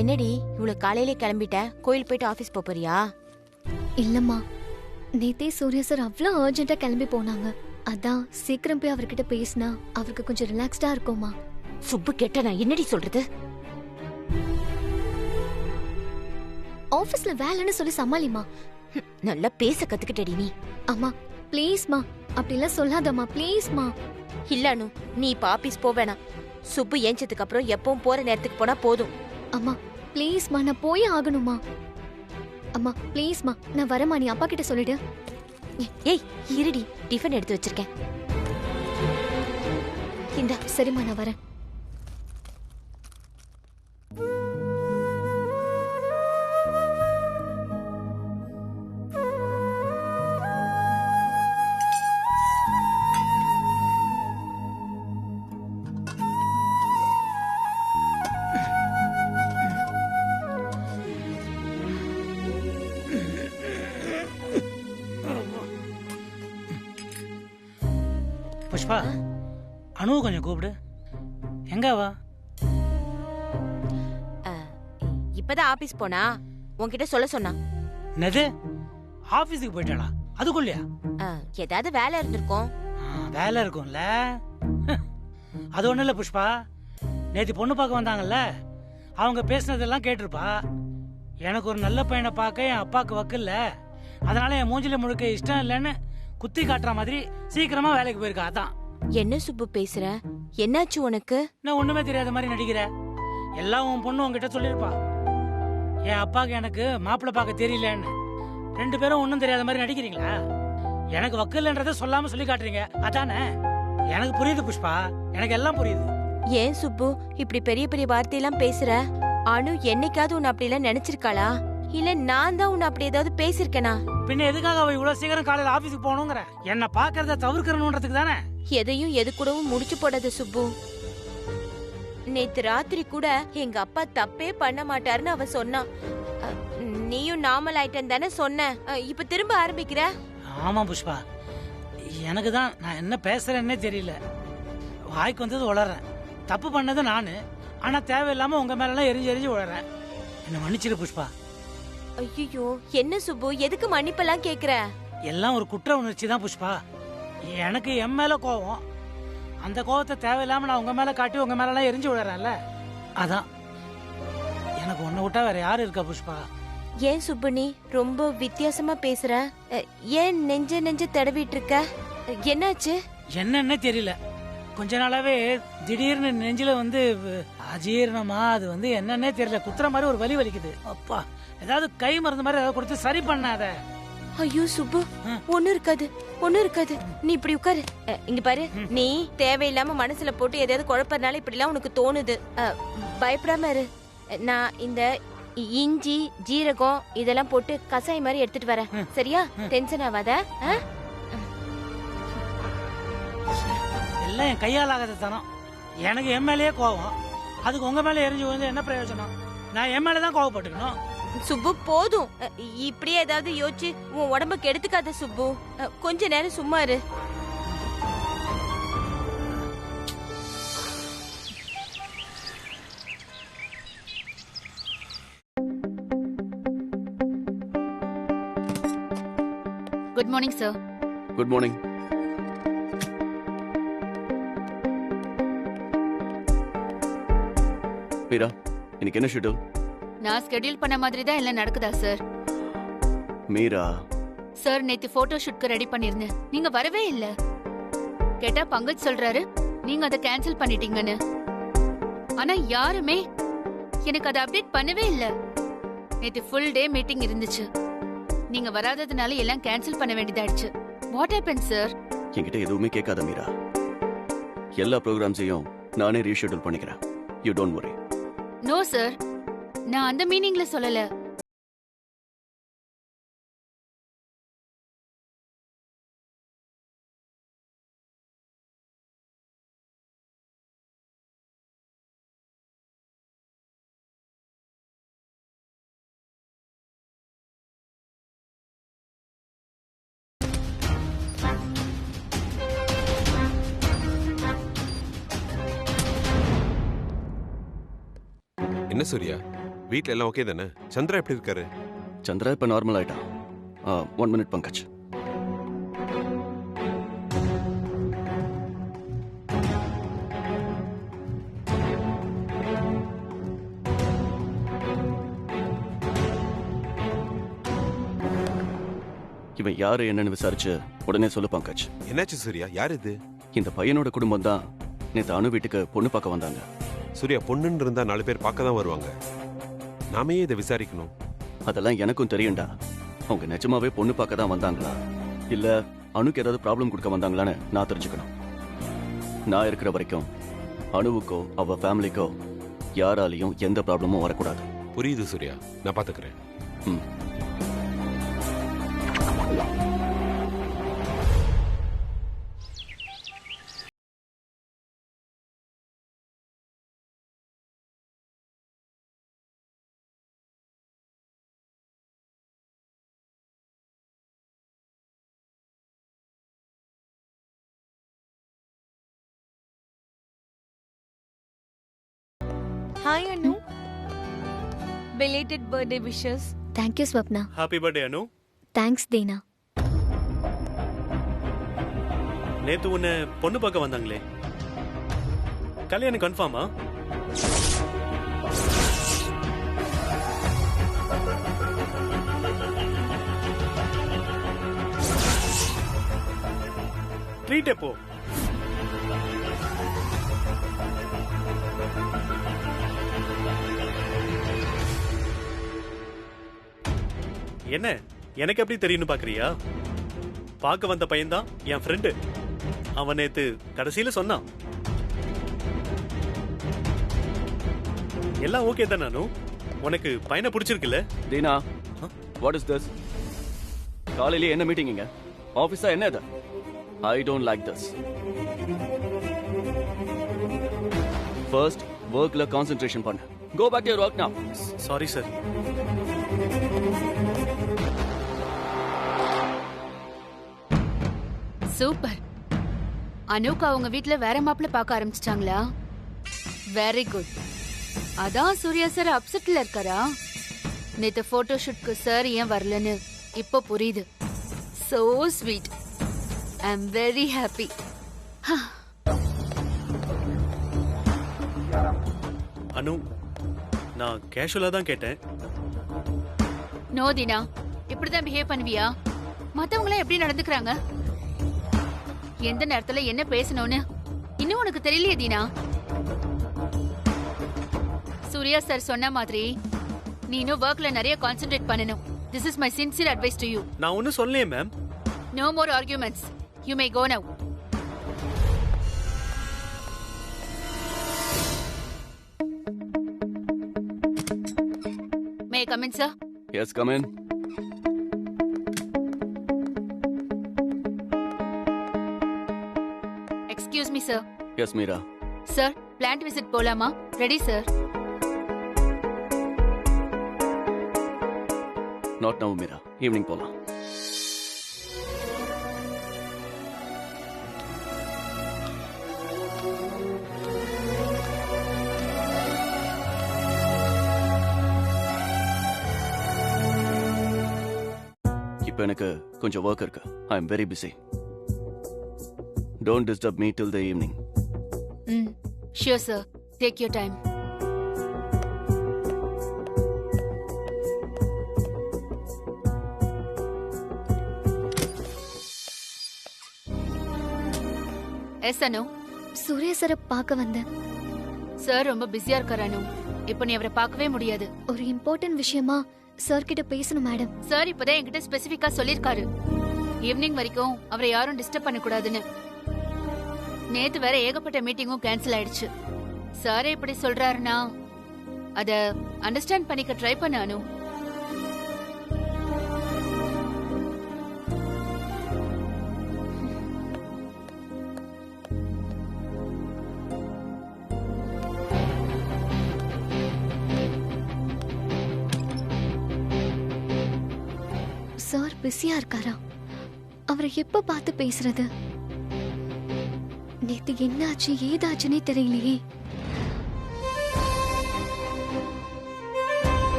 என்னடி இவ்வளவு காலையிலே கிளம்பிட்ட? கோயில் போயிட்டு ஆபீஸ் போறியா? இல்லம்மா, நேத்தே சூர்யா சார் அவ்வளோ அர்ஜென்ட்டா கிளம்பி போனாங்க. அதான் சீக்கிரம் போய் அவர்கிட்ட பேசினா அவருக்கு கொஞ்சம் ரிலாக்ஸ்டா இருக்குமா. சுப்பு கேட்ட நான் என்னடி சொல்றது? ஆபீஸ்ல வேலைன்னு சொல்லி சமாளிமா. நல்லா பேச கத்துக்கிட்டடி நீ. அம்மா ப்ளீஸ்மா, அப்படிலாம் சொல்லாதம்மா ப்ளீஸ்மா. இல்ல நீ இப்ப ஆபீஸ் போவேணா. சுப்பு ஏஞ்சதுக்கு அப்புறம் எப்பவும் போற நேரத்துக்கு போனா போதும். அம்மா ப்ளீஸ்மா, நான் போயே ஆகணுமா. அம்மா ப்ளீஸ்மா, நான் வரமா, நீ அப்பா கிட்ட சொல்லிடு. ஏய் இருடி, டிஃபன் எடுத்து வச்சிருக்கேன். இந்தா. சரிம்மா, நான் வரேன். புஷ்பா, அனு கொஞ்சம் கூப்பிடு. எங்க வா? இப்பதான் ஆபீஸ் போனா, உன்கிட்ட சொல்ல சொன்னா. என்னது, ஆபீஸுக்கு போயிட்டாளா? அதுக்குள்ளயா? ஏதாவது வேலை இருந்திருக்கும். வேலை இருக்கும்ல. அது ஒண்ணு இல்ல புஷ்பா, நேத்து பொண்ணு பார்க்க வந்தாங்கல்ல, அவங்க பேசினதெல்லாம் கேட்டிருப்பா. எனக்கு ஒரு நல்ல பையனை பார்க்க என் அப்பாவுக்கு வக்கில்ல, அதனால என் மூஞ்சில முழுக்க இஷ்டம் இல்லைன்னு குத்தி காட்டுற மாதிரி சீக்கிரமா வேலைக்கு போயிருக்கா. அதான். என்ன சுப்பு பேசுற? என்னாச்சு உனக்கு? நான் ஒண்ணுமே தெரியாத மாதிரி நடிக்கிற. எல்லாம் உன் பொண்ணு உங்ககிட்ட சொல்லிருப்பா. என் அப்பாவுக்கு எனக்கு மாப்பிள்ளை பார்க்க தெரியலன்னு. ரெண்டு பேரும் ஒன்னும் தெரியாத மாதிரி நடிக்கிறீங்களா? எனக்கு வக்கீல்ன்றத சொல்லாம சொல்லி காட்டுறீங்க, அதானே? எனக்கு புரியுது புஷ்பா, எனக்கு எல்லாம் புரியுது. ஏன் சுப்பு இப்படி பெரிய பெரிய வார்த்தையெல்லாம் பேசுற? அனு என்னைக்காவது உன்னை அப்படி எல்லாம் நினைச்சிருக்காளா? இல்ல நான் தான் உன்னை அப்படி ஏதாவது பேசிருக்கேனா? பின்ன எதுக்காக அவ இவ்வளவு சீக்கிரம் காலையில ஆபீஸுக்கு போகணுங்கிற? என்ன பாக்குறத தவிர்க்கணும்ன்றதுக்கு தானே? எதையும் எது கூடவும் முடிச்சு போடாத சுப்பு. நேத்து ராத்திரி கூட எங்க அப்பா தப்பே பண்ண மாட்டாருன்னு அவ சொன்னா. நீயும் நார்மல் ஆயிட்டன் தானே சொன்ன. இப்ப திரும்ப ஆரம்பிக்கிற? ஆமா புஷ்பா, எனக்கு தான் நான் என்ன பேசுறேன்னே தெரியல. வாய்க்கு வந்தது உளறேன். தப்பு பண்ணது நானு, ஆனா தேவையில்லாம உங்க மேல எல்லாம் எரிஞ்சு எரிஞ்சு உளறேன். என்ன மன்னிச்சிரு புஷ்பா. ஐயோ என்ன சுப்பு, எதுக்கு மன்னிப்பெல்லாம் கேக்குற? எல்லாம் ஒரு குற்ற உணர்ச்சி தான் புஷ்பா. எனக்கு என் மேல கோவம், அந்த கோவத்தை தேவையில்லாம நான் உங்க மேல காட்டி உங்க மேல எல்லாம் எரிஞ்சு விடுறேன்ல, அதான். எனக்கு உன்னை விட்டா வேற யாரு இருக்கா புஷ்பா? ஏன் சுப்பு நீ ரொம்ப வித்தியாசமா பேசுற? ஏன் நெஞ்ச தடவிட்டு இருக்க? என்னாச்சு? என்னன்னே தெரியல, கொஞ்ச நாளாவே திடீர்னு நெஞ்சில வந்து அஜீரணமா, அது வந்து என்னன்னே தெரியல, குத்துற மாதிரி ஒரு வலி வலிக்குது. அப்பா, ஏதாவது கை மருந்து மாதிரி ஏதாவது கொடுத்து சரி பண்ணாத. ஐயோ சுப்பு, ஒண்ணு இருக்காது ஒண்ணு இருக்காது. நீ இப்படி உட்காரு. இங்க பாரு, நீ தேவையில்லாம மனசுல போட்டு எதையாவது குழப்பறனால இப்படி எல்லாம் உனக்கு தோணுது. பயப்படாம இரு. நான் இந்த இஞ்சி ஜீரகம் இதெல்லாம் போட்டு கசாயம் மாதிரி எடுத்துட்டு வரேன், சரியா? டென்ஷன் ஆகாத. எல்லாம் என் கையால் ஆகாத தனம். எனக்கு என் மேலேயே கோவம், அதுக்கு உங்க மேல எரிஞ்சு வந்து என்ன பிரயோஜனம்? நான் என் மேலதான் கோவப்பட்டுக்கணும். சுப்பு போதும், இப்படியே ஏதாவது யோசிச்சு உன் உடம்புக்கு எடுத்துக்காத சுப்பு. கொஞ்ச நேரம் சும்மா இரு. Good morning sir. Good morning. Meera, இன்னைக்கு என்ன ஷெட்யூல்? நான் ஸ்கெட்யூல் பண்ண மாதிரி தான் எல்லாம் நடக்குதா சார்? மீரா சார், நேத்து போட்டோ ஷூட்க்கு ரெடி பண்ணிருந்தேன், நீங்க வரவே இல்ல. கேட்டா பங்கஜ் சொல்றாரு நீங்க அதை கேன்சல் பண்ணிட்டீங்கன்னு. ஆனா யாருமே எனக்கு அதை அப்டேட் பண்ணவே இல்ல. நேத்து ஃபுல் டே மீட்டிங் இருந்துச்சு, நீங்க வராததுனால எல்லாம் கேன்சல் பண்ண வேண்டியதாயிடுச்சு. What happen sir? என்கிட்ட எதுவுமே கேட்காத மீரா. எல்லா ப்ரோக்ராம்ஸையும் நானே ரீஷெட்யூல் பண்ணிக்கிறேன். You don't worry. No sir, நான் அந்த மீனிங்ல சொல்லல. என்ன சூர்யா, வீட்ல எல்லாம் ஓகே தானே? சந்திரா எப்படி இருக்காரு? சந்திரா இப்ப நார்மல் ஆயிட்டான். 1 மினிட் பங்கஜ். இவன் யாரு என்னன்னு விசாரிச்சு உடனே சொல்லு பங்கஜ். என்னாச்சு சூர்யா? யார் இது? இந்த பையனோட குடும்பம் தான் நேத்து அனு வீட்டுக்கு பொண்ணு பார்க்க வந்தாங்க. சூர்யா, பொண்ணுன்னு இருந்தா 4 பேர் பார்க்க தான் வருவாங்க. நாமே இதை விசாரிக்கணும். அதெல்லாம் எனக்கும் தெரியும்டா. அவங்க நிஜமாவே பொண்ணு பார்க்க தான் வந்தாங்களா இல்ல அணுக்கு ஏதாவது ப்ராப்ளம் கொடுக்க வந்தாங்களான்னு நான் தெரிஞ்சுக்கணும். நான் இருக்கிற வரைக்கும் அணுவுக்கோ அவ ஃபேமிலிக்கோ யாராலையும் எந்த ப்ராப்ளமும் வரக்கூடாது. புரியுது சூர்யா, நான் பாத்துக்கிறேன். ம். Hi Anu. belated birthday wishes. Thank you Swapna. Happy birthday Anu. Thanks Thena. நேத்து உன்னை பொண்ணு பார்க்க வந்தாங்களே, கல்யாணம் கன்ஃபார்மா? ட்ரீட் எப்போ? என்ன எனக்கு எப்படி தெரியும்னு பாக்குறியா? பார்க்க வந்த பையன்தான் என் ஃப்ரெண்டு. அவன் நேத்து கடைசியில சொன்னான். எல்லாம் ஓகே தான் நானு. உனக்கு பையனை பிடிச்சிருக்குல்ல? Deena, what is this? காலையில என்ன மீட்டிங் இங்க? ஆபீஸா என்ன இது? I don't like this. First வர்க்ல கான்சென்ட்ரேஷன் பண்ணு. Go back to your work now. Sorry sir. Super. அனுக்கு அவங்க வீட்ல வேற மாப்பிள்ள பார்க்க ஆரம்பிச்சிட்டாங்களா? Very good. அதான் சூர்யா சார் அப்செட்ல இருக்காரா? நேத்து போட்டோ ஷூட்க்கு சார் ஏன் வரலன்னு இப்போ புரியுது. So sweet. I am very happy. Anu, நான் கேஷுவலா தான் கேட்டேன். நோ தீனா, இப்படிதான் பிஹேவ் பண்ணுவியா? மத்தவங்கள எப்படி நடந்துக்கிறாங்க? எந்த நேரத்துல என்ன பேசணும்னு இன்னும் உனக்கு தெரியலையே தீனா. சூர்யா சார் சொன்ன மாதிரி நீனும் வர்க்ல நிறைய கான்சென்ட்ரேட் பண்ணணும். This is my sincere advice to you. நான் ஒன்னும் சொல்லலையே ma'am. No more arguments. You may go now. May come in sir? Yes, come in. Excuse me sir. Yes Meera. Sir, plant visit போலாமா? Ready sir. Not now Meera, evening போலாம். இப்போ எனக்கு கொஞ்சம் work இருக்கு. I am very busy. Don't disturb me till the evening. Sure, sir. Take your time. Yes Anu. Surya சாரை பார்க்க வந்தேன். Sir ரொம்ப பிஸியா இருக்காரு அனு. இப்போ நீ அவரை பார்க்கவே முடியாது. ஒரு இம்பார்ட்டன்ட் விஷயமா சார் கிட்ட பேசணும் மேடம். சார் இப்பதான் என்கிட்ட ஸ்பெசிஃபிக்கா சொல்லிருக்காரு, ஈவினிங் வரைக்கும் அவரை யாரும் டிஸ்டர்ப் பண்ண கூடாதுன்னு. நேத்து வேற ஏகப்பட்ட மீட்டிங்கும் கேன்சல் ஆயிடுச்சு. சார் இப்படி சொல்றாருன்னா அத அண்டர்ஸ்டாண்ட் பண்ணிக்க ட்ரை பண்ண அனு. சார் பிஸியா இருக்காரா? அவரை எப்ப பார்த்து பேசுறது? நேத்து என்னாச்சு ஏதாச்சுன்னே தெரியலையே.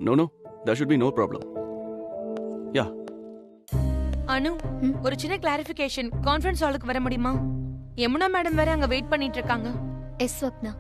No no there should be no problem. Yeah Anu ஒரு சின்ன கிளாரிஃபிகேஷன். கான்ஃபரன்ஸ் ஹாலுக்கு வர முடியுமா? யமுனா மேடம் வேற அங்க வெயிட் பண்ணிட்டு இருக்காங்க. Yes Swapna.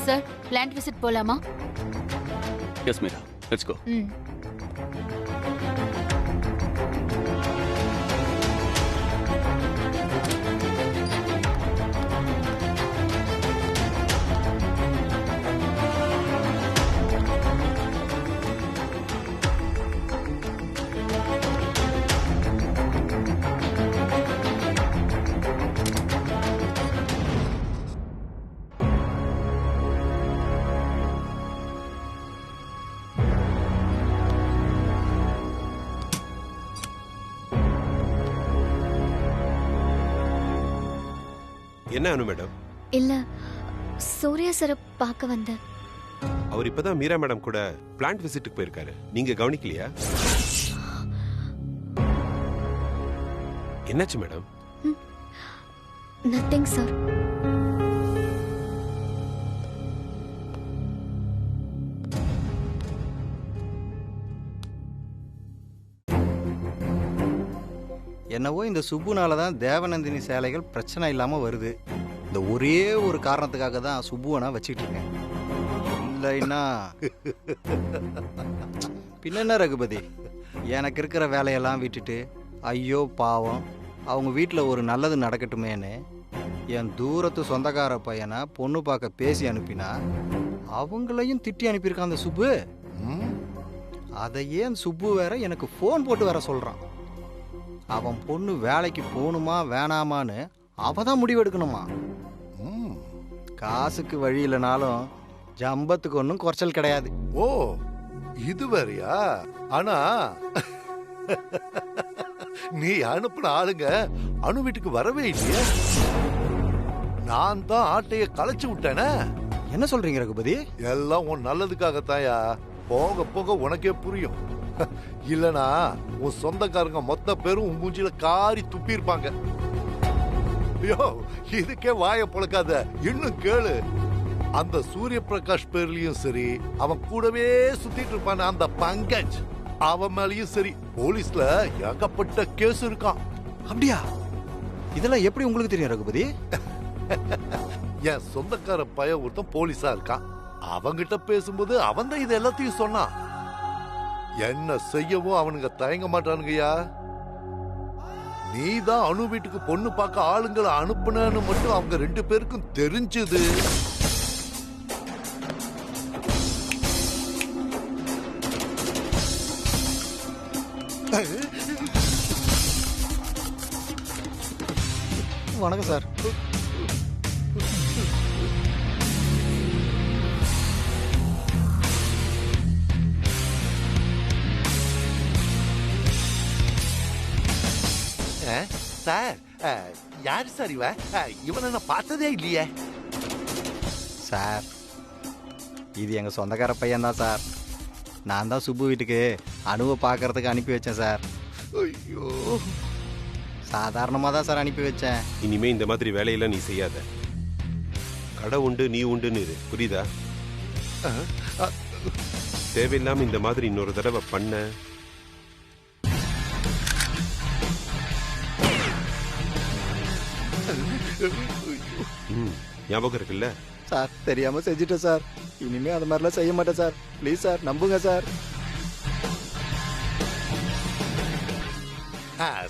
Sir plant visit போலாமா? Yes Meera, let's go. என்ன அனு மேடம்? இல்ல, சூர்யா சார பார்க்க வந்தேன். அவர் இப்பதான் மீரா மேடம் கூட பிளான்ட் விசிட்டுக்கு போயிருக்காரு. நீங்க கவனிக்கலையா? என்னாச்சு மேடம்? Nothing sir. என்னவோ இந்த சுப்புனால தான் தேவநந்தினி சேலைகள் பிரச்சனை இல்லாமல் வருது. இந்த ஒரே ஒரு காரணத்துக்காக தான் சுப்புவை நான் வச்சுக்கிட்டு இருக்கேன். இல்லைன்னா பின்ன ரகுபதி, எனக்கு இருக்கிற வேலையெல்லாம் விட்டுட்டு ஐயோ பாவம் அவங்க வீட்டில் ஒரு நல்லது நடக்கட்டுமேன்னு என் தூரத்து சொந்தக்கார பையனை பொண்ணு பார்க்க பேசி அனுப்பினா அவங்களையும் திட்டி அனுப்பியிருக்கான் அந்த சுப்பு. அதையே அந்த சுப்பு வேற எனக்கு ஃபோன் போட்டு வேற சொல்கிறான். அவன் பொண்ணு வேலைக்கு போகணுமா வேணாமான்னு அவ தான் முடிவெடுக்கணுமா. காசுக்கு வழி இல்லைனாலும் ஜம்பத்துக்கு ஒன்றும் குறைச்சல் கிடையாது. ஓ, இது வேறையா? ஆனா நீ அனுப்புன ஆளுங்க அனு வீட்டுக்கு வரவே இல்லையே. நான் தான் ஆட்டைய களைச்சு விட்டேனே. என்ன சொல்றீங்க ரகுபதி? எல்லாம் உன் நல்லதுக்காகத்தாயா. போக போக உனக்கே புரியும். இல்லனா உன் சொந்தக்காரங்க மொத்த பேரும் உன் மூஞ்சில காரி துப்பி இருப்பாங்க. ஐயோ, இதுக்கே வாய பொழக்காத, இன்னும் கேளு. அந்த சூரிய பிரகாஷ் பேர்லயும் சரி, அவன் கூடவே சுத்திட்டு இருப்பான அந்த பங்கஜ், அவன் மேலயும் சரி போலீஸ்ல ஏகப்பட்ட கேஸ் இருக்கான். அப்படியா? இதெல்லாம் எப்படி உங்களுக்கு தெரியும் ரகுபதி? என் சொந்தக்கார பையன் ஒருத்தன் போலீஸா இருக்கான். அவங்கிட்ட பேசும்போது அவன் தான் இது எல்லாத்தையும் சொன்னான். என்ன செய்யவும் அவனுங்க தயங்க மாட்டானுங்கய்யா. நீதான் அனு வீட்டுக்கு பொண்ணு பார்க்க ஆளுங்களை அனுப்புனு மட்டும் அவங்க 2 பேருக்கும் தெரிஞ்சது. வணக்கம் சார். சார், யாரு சார் இவ? இவனை நான் பார்த்ததே இல்லையே. சார், இது எங்க சொந்தக்கார பையன் தான் சார். நான் தான் சுப்பு வீட்டுக்கு அனுவை பார்க்கறதுக்கு அனுப்பி வச்சேன் சார். ஐயோ, சாதாரணமாக தான் சார் அனுப்பி வச்சேன். இனிமே இந்த மாதிரி வேலையெல்லாம் நீ செய்யாத. கடை உண்டு நீ உண்டுன்னு இரு, புரியுதா? தேவையில்லாம இந்த மாதிரி இன்னொரு தடவை பண்ண ஞாபகம் இருக்குல்ல சார்? தெரியாம செஞ்சுட்டேன் சார். இனிமே அது மாதிரிலாம் செய்ய மாட்டேன் சார். ப்ளீஸ் சார், நம்புங்க சார்.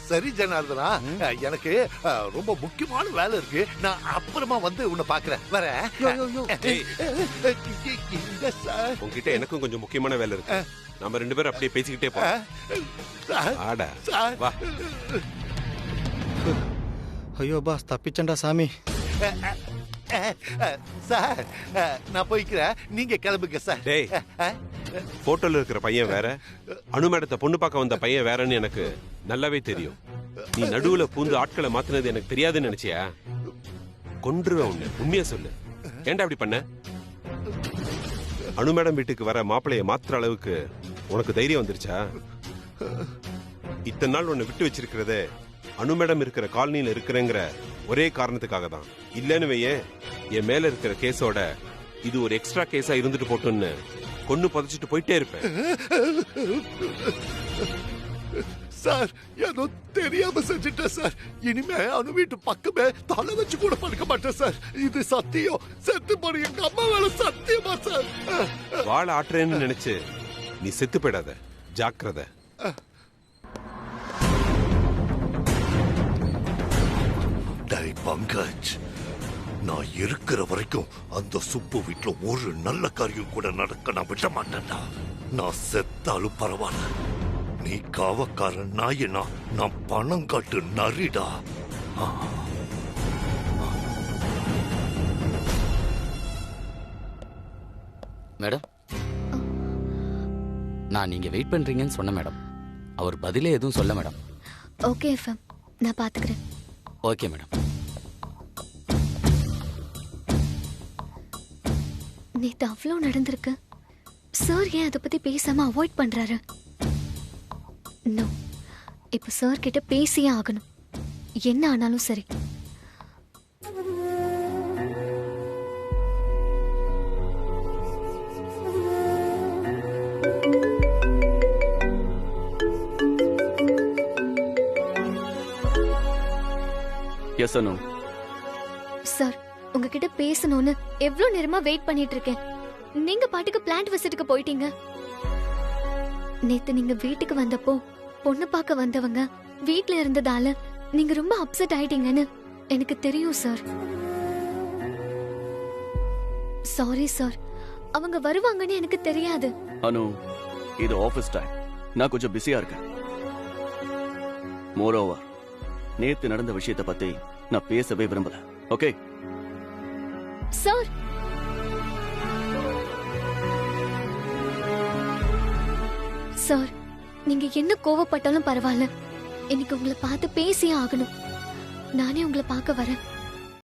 சரி ஜனார்தனா, எனக்கு ரொம்ப முக்கியமான வேலை இருக்கு. நான் அப்புறமா வந்து உன்னை பாக்குறேன். வரேன். உங்ககிட்ட எனக்கும் கொஞ்சம் முக்கியமான வேலை இருக்கு. நம்ம 2 பேரும் அப்படியே பேசிக்கிட்டே போறோம். ஆடா வா. ஐயோ பாஸ், தப்பிச்சண்டா சாமி. சார், நான் போய்க்கிறேன், நீங்க கிளம்புங்க சார். டேய், போட்டோல இருக்கிற பையன் வேற, அனு மேடத்தை பொண்ணு பார்க்க வந்த பையன் வேறன்னு எனக்கு நல்லாவே தெரியும். நீ நடுவுல பூந்து ஆட்களை மாத்தினது எனக்கு தெரியாதுன்னு நினைச்சியா? கொன்றுவேன் உன்னை. உண்மையா சொல்லு, ஏன்டா அப்படி பண்ண? அனு மேடம் வீட்டுக்கு வர மாப்பிளைய மாத்துற அளவுக்கு உனக்கு தைரியம் வந்துருச்சா? இத்தனை நாள் உன்னை விட்டு வச்சிருக்கிறதே அனு மேடம் இருக்கிற காலனியில இருக்கிறேங்கிற ஒரே காரணத்துக்காக தான். இல்லன்னு வையே, என் மேல இருக்கிற கேஸோட இது ஒரு எக்ஸ்ட்ரா கேஸா இருந்துட்டு போட்டோன்னு கொன்னு புதைச்சிட்டு போயிட்டே இருப்பேன். சார், ஏதோ தெரியாம செஞ்சுட்டேன் சார். இனிமே அனு வீட்டு பக்கமே தலை வச்சு கூட படுக்க மாட்டேன் சார். இது சத்தியம். செத்து போன எங்க அம்மா வேலை சத்தியமா சார். வாழ ஆட்டுறேன்னு நினைச்சு நீ செத்து போயிடாத, ஜாக்கிரதை. டேய் பங்கஜ், நான் இருக்கிற வரைக்கும் அந்த சுப்பு வீட்டுல ஒரு நல்ல காரியம் கூட நடக்க நான் விட மாட்டேன்டா. நான் செத்தாலும் பரவாயில்ல. நீ காவக்காரன் நாயினா, நான் பணம் காட்டு நரிடா. மேடம், நான் நீங்க வெயிட் பண்றீங்கன்னு சொன்ன மேடம். அவர் பதிலே எதுவும் சொல்ல மேடம். ஓகே எஃப்எம், நான் பாத்துக்கிறேன். Okay madam. நேத்து அவ்வளோ நடந்திருக்கு. சார் ஏன் அதை பத்தி பேசாம அவாய்ட் பண்றாரு? நோ, இப்ப சார் கிட்ட பேசியே ஆகணும், என்ன ஆனாலும் சரி. எஸ் அனு. சார், உங்ககிட்ட பேசணும்னு எவ்வளவு நேரமா வெயிட் பண்ணிட்டு இருக்கேன். நீங்க பாட்டுக்கு பிளான்ட் விசிட்டுக்கு போயிட்டீங்க. நேத்து நீங்க வீட்டுக்கு வந்தப்போ பொண்ணு பார்க்க வந்தவங்க வீட்ல இருந்ததால நீங்க ரொம்ப அப்செட் ஆயிட்டீங்கன்னு எனக்கு தெரியும் சார். சாரி சார், அவங்க வருவாங்கன்னு எனக்கு தெரியாது. அனு, இது ஆபீஸ் டைம். நான் கொஞ்சம் பிஸியா இருக்கேன். மோரோவர், நேத்து நடந்த விஷயத்தை பத்தி நான் பேசவே விரும்பல. Okay sir? சார், நீங்க என்ன கோவப்பட்டாலும் பரவாயில்ல, எனக்கு உங்களை பார்த்து பேசியே ஆகணும். நானே உங்களை பார்க்க வரேன்.